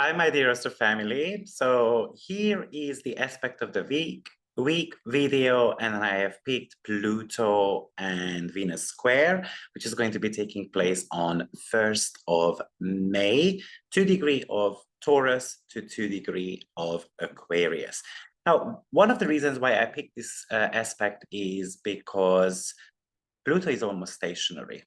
Hi, my dear Aster family. So here is the aspect of the week video, and I have picked Pluto and Venus square, which is going to be taking place on 1st of May, 2 degree of Taurus to 2 degree of Aquarius. Now, one of the reasons why I picked this aspect is because Pluto is almost stationary.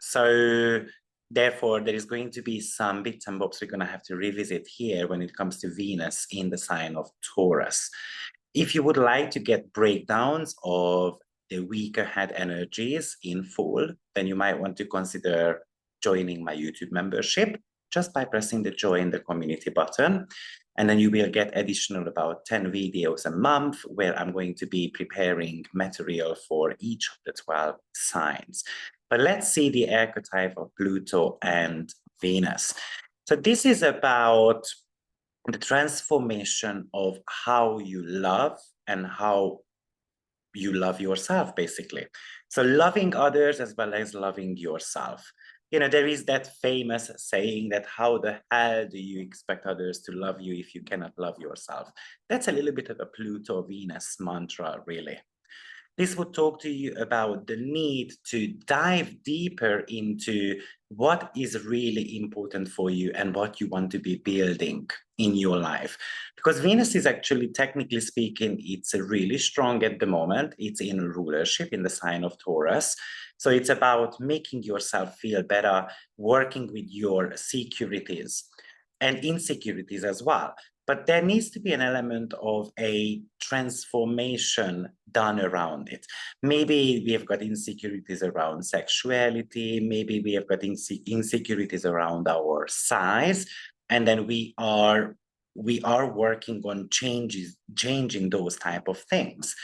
So therefore, there is going to be some bits and bobs we're going to have to revisit here when it comes to Venus in the sign of Taurus. If you would like to get breakdowns of the week ahead energies in full, then you might want to consider joining my YouTube membership just by pressing the join the community button. And then you will get additional about 10 videos a month where I'm going to be preparing material for each of the 12 signs. But let's see the archetype of Pluto and Venus. So this is about the transformation of how you love and how you love yourself, basically. So loving others as well as loving yourself. You know, there is that famous saying that how the hell do you expect others to love you if you cannot love yourself? That's a little bit of a Pluto-Venus mantra, really. This would talk to you about the need to dive deeper into what is really important for you and what you want to be building in your life. Because Venus is actually, technically speaking, it's really strong at the moment. It's in rulership in the sign of Taurus. So it's about making yourself feel better, working with your securities and insecurities as well. But there needs to be an element of a transformation done around it. Maybe we have got insecurities around sexuality, maybe we have got insecurities around our size, and then we are working on changing those type of things.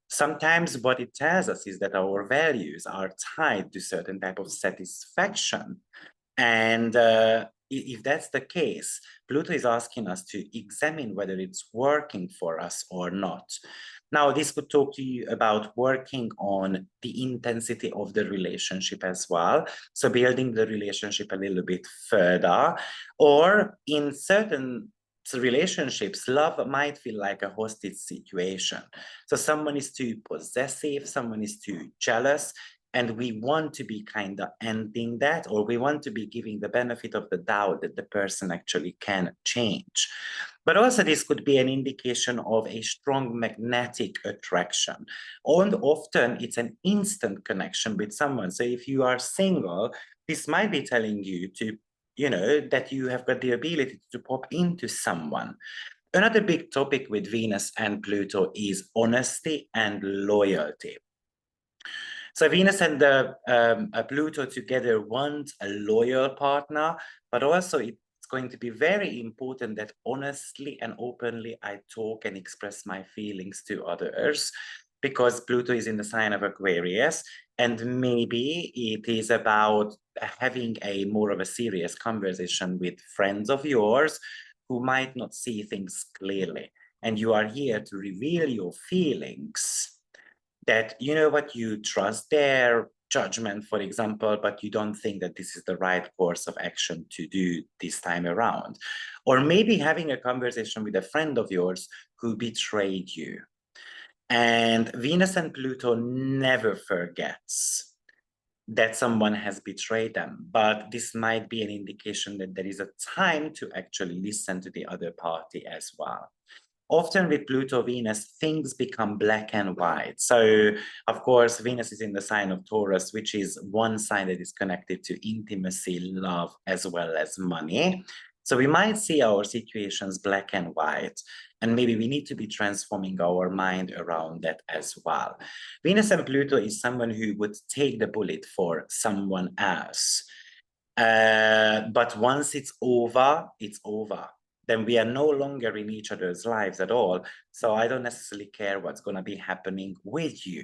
Sometimes what it tells us is that our values are tied to certain type of satisfaction. And if that's the case, Pluto is asking us to examine whether it's working for us or not. Now, this could talk to you about working on the intensity of the relationship as well. So building the relationship a little bit further, or in certain relationships, love might feel like a hostage situation. So someone is too possessive, someone is too jealous, and we want to be kind of ending that, or we want to be giving the benefit of the doubt that the person actually can change. But also this could be an indication of a strong magnetic attraction. And often it's an instant connection with someone. So if you are single, this might be telling you to, you know, that you have got the ability to pop into someone. Another big topic with Venus and Pluto is honesty and loyalty. So Venus and Pluto together want a loyal partner, but also it's going to be very important that honestly and openly I talk and express my feelings to others, because Pluto is in the sign of Aquarius, and maybe it is about having a more of a serious conversation with friends of yours who might not see things clearly. And you are here to reveal your feelings, that, you know what, you trust their judgment, for example, but you don't think that this is the right course of action to do this time around. Or maybe having a conversation with a friend of yours who betrayed you. And Venus and Pluto never forgets that someone has betrayed them, but this might be an indication that there is a time to actually listen to the other party as well. Often with Pluto Venus, things become black and white. So, of course, Venus is in the sign of Taurus, which is one sign that is connected to intimacy, love, as well as money. So we might see our situations black and white, and maybe we need to be transforming our mind around that as well. Venus and Pluto is someone who would take the bullet for someone else. But once it's over, it's over. Then we are no longer in each other's lives at all. So I don't necessarily care what's going to be happening with you.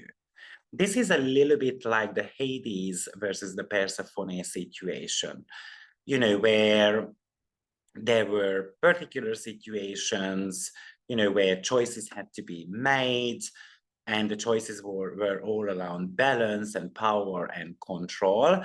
This is a little bit like the Hades versus the Persephone situation, you know, where there were particular situations, you know, where choices had to be made, and the choices were all around balance and power and control.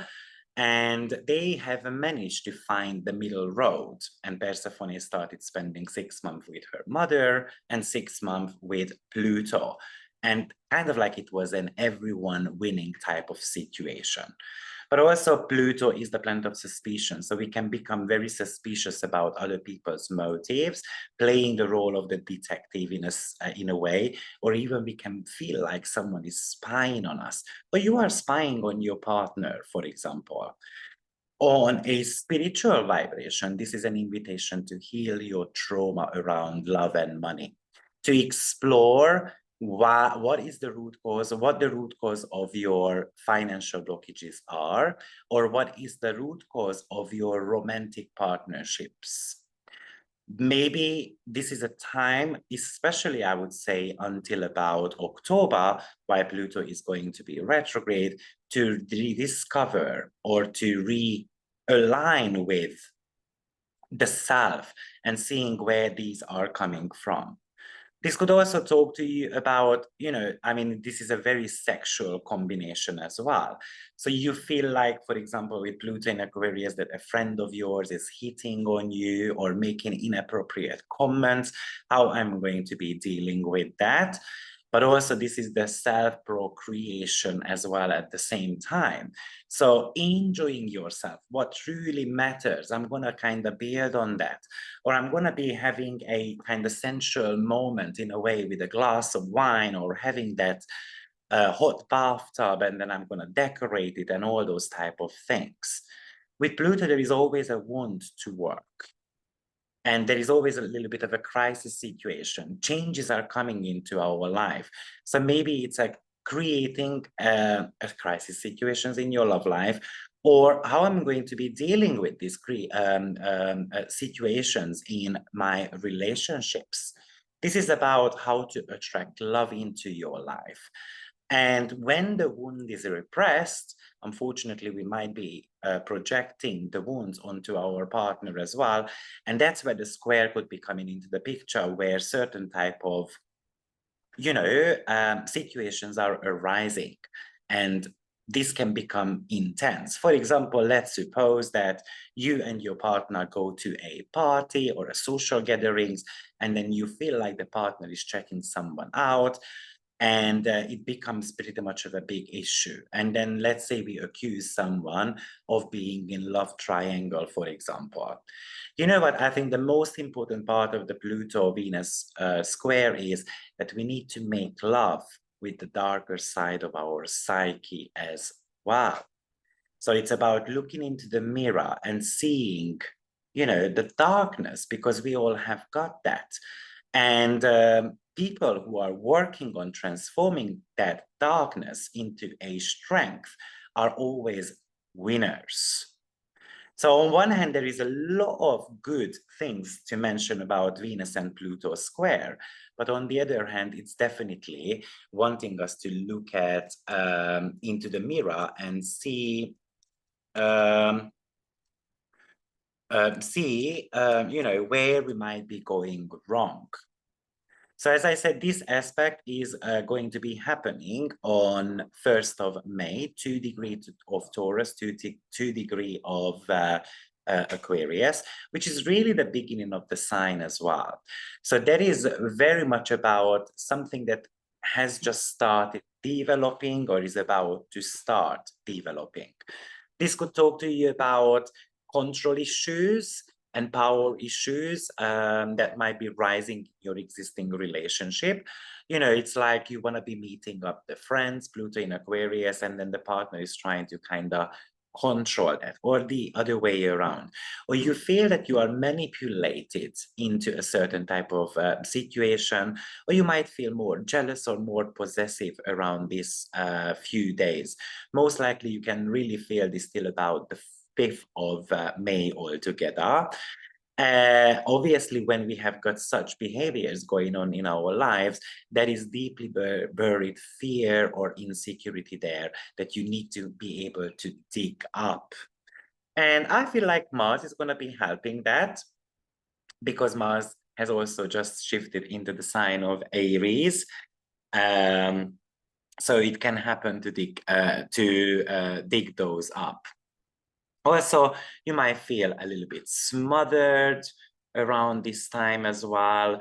And they have managed to find the middle road. And Persephone started spending 6 months with her mother and 6 months with Pluto. And kind of like it was an everyone winning type of situation. But also Pluto is the planet of suspicion. So we can become very suspicious about other people's motives, playing the role of the detective in a way, or even we can feel like someone is spying on us, or you are spying on your partner, for example. On a spiritual vibration, this is an invitation to heal your trauma around love and money, to explore what is the root cause, what the root cause of your financial blockages are, or what is the root cause of your romantic partnerships. Maybe this is a time, especially I would say until about October, while Pluto is going to be retrograde, to rediscover or to realign with the self and seeing where these are coming from. This could also talk to you about, I mean, this is a very sexual combination as well. So you feel like, for example, with Pluto in Aquarius, that a friend of yours is hitting on you or making inappropriate comments, how I'm going to be dealing with that. But also this is the self-procreation as well at the same time. So enjoying yourself, what truly matters, I'm going to kind of build on that. Or I'm going to be having a kind of sensual moment in a way with a glass of wine, or having that hot bathtub, and then I'm going to decorate it and all those type of things. With Pluto, there is always a want to work. And there is always a little bit of a crisis situation. Changes are coming into our life. So maybe it's like creating a crisis situations in your love life, or how I'm going to be dealing with these situations in my relationships. This is about how to attract love into your life. And when the wound is repressed, unfortunately, we might be projecting the wounds onto our partner as well. And that's where the square could be coming into the picture, where certain type of, situations are arising. And this can become intense. For example, let's suppose that you and your partner go to a party or a social gatherings, and then you feel like the partner is checking someone out, and it becomes pretty much of a big issue. And then let's say we accuse someone of being in love triangle, for example. You know what? I think the most important part of the Pluto-Venus square is that we need to make love with the darker side of our psyche as well. So it's about looking into the mirror and seeing, the darkness, because we all have got that. And people who are working on transforming that darkness into a strength are always winners. So on one hand, there is a lot of good things to mention about Venus and Pluto square, but on the other hand, it's definitely wanting us to look at into the mirror and see where we might be going wrong. So as I said, this aspect is going to be happening on 1st of May, 2 degrees of Taurus, 2 degrees of Aquarius, which is really the beginning of the sign as well. So that is very much about something that has just started developing or is about to start developing. This could talk to you about control issues and power issues that might be rising in your existing relationship. It's like you want to be meeting up the friends, Pluto in Aquarius, and then the partner is trying to kind of control that, or the other way around. Or you feel that you are manipulated into a certain type of situation, or you might feel more jealous or more possessive around these few days. Most likely you can really feel this till about the 5th of May altogether. Obviously, when we have got such behaviors going on in our lives, there is deeply buried fear or insecurity there that you need to be able to dig up. And I feel like Mars is going to be helping that, because Mars has also just shifted into the sign of Aries. So it can happen to dig those up. Also, you might feel a little bit smothered around this time as well.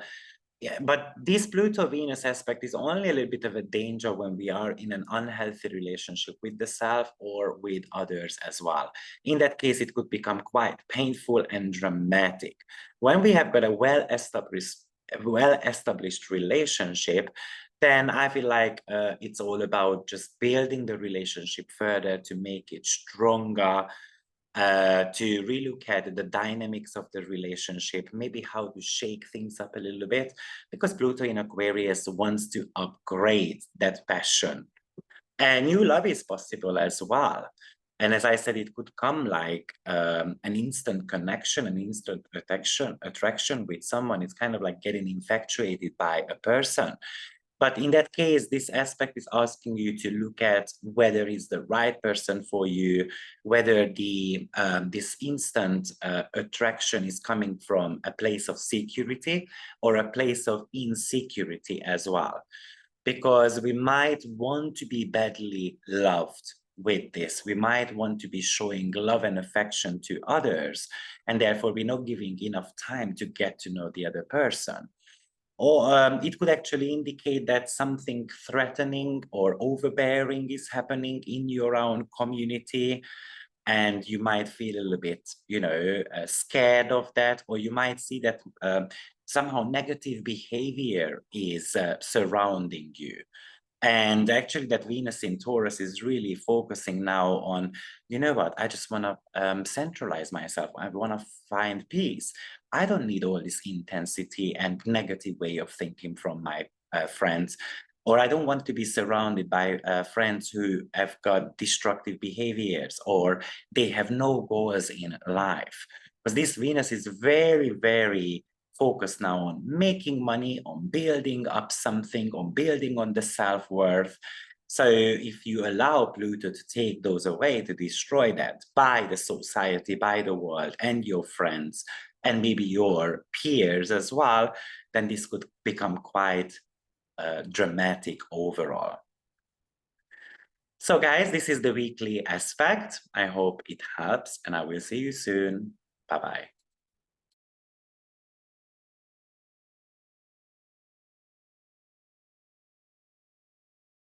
Yeah, but this Pluto-Venus aspect is only a little bit of a danger when we are in an unhealthy relationship with the self or with others as well. In that case, it could become quite painful and dramatic. When we have got a well-established relationship, then I feel like it's all about just building the relationship further to make it stronger, to relook at the dynamics of the relationship, maybe how to shake things up a little bit, because Pluto in Aquarius wants to upgrade that passion. And new love is possible as well. And as I said, it could come like an instant connection, an instant attraction with someone. It's kind of like getting infatuated by a person. But in that case, this aspect is asking you to look at whether it's the right person for you, whether this instant attraction is coming from a place of security or a place of insecurity as well. Because we might want to be badly loved with this. We might want to be showing love and affection to others, and therefore we're not giving enough time to get to know the other person. Or it could actually indicate that something threatening or overbearing is happening in your own community. And you might feel a little bit, scared of that, or you might see that somehow negative behavior is surrounding you. And actually, that Venus in Taurus is really focusing now on, you know what, I just want to centralize myself. I want to find peace. I don't need all this intensity and negative way of thinking from my friends, or I don't want to be surrounded by friends who have got destructive behaviors or they have no goals in life. Because this Venus is very, very focused now on making money, on building up something, on building on the self-worth. So if you allow Pluto to take those away, to destroy that by the society, by the world, and your friends, and maybe your peers as well, then this could become quite dramatic overall. So guys, this is the weekly aspect. I hope it helps, and I will see you soon. Bye-bye.